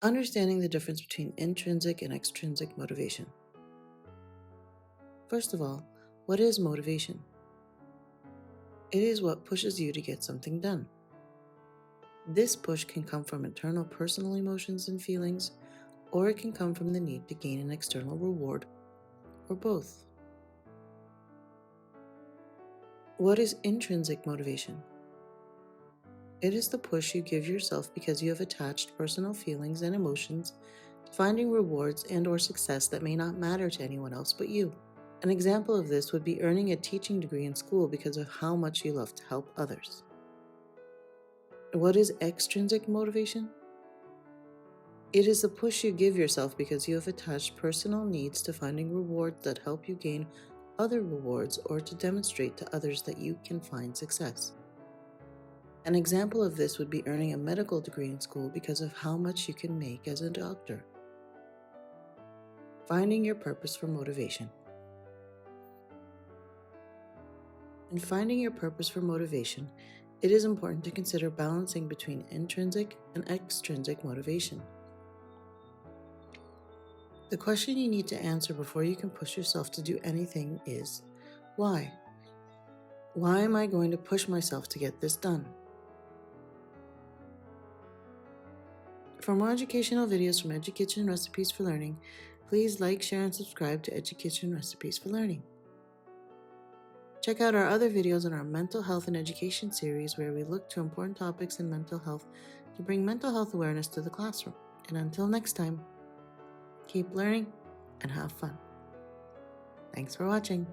Understanding the difference between intrinsic and extrinsic motivation. First of all, what is motivation? It is what pushes you to get something done. This push can come from internal personal emotions and feelings, or it can come from the need to gain an external reward, or both. What is intrinsic motivation? It is the push you give yourself because you have attached personal feelings and emotions to finding rewards and/or success that may not matter to anyone else but you. An example of this would be earning a teaching degree in school because of how much you love to help others. What is extrinsic motivation? It is the push you give yourself because you have attached personal needs to finding rewards that help you gain other rewards or to demonstrate to others that you can find success. An example of this would be earning a medical degree in school because of how much you can make as a doctor. Finding your purpose for motivation. In finding your purpose for motivation, it is important to consider balancing between intrinsic and extrinsic motivation. The question you need to answer before you can push yourself to do anything is, why? Why am I going to push myself to get this done? For more educational videos from Education Recipes for Learning, please like, share, and subscribe to Education Recipes for Learning. Check out our other videos in our Mental Health and Education series where we look to important topics in mental health to bring mental health awareness to the classroom. And until next time, keep learning and have fun. Thanks for watching.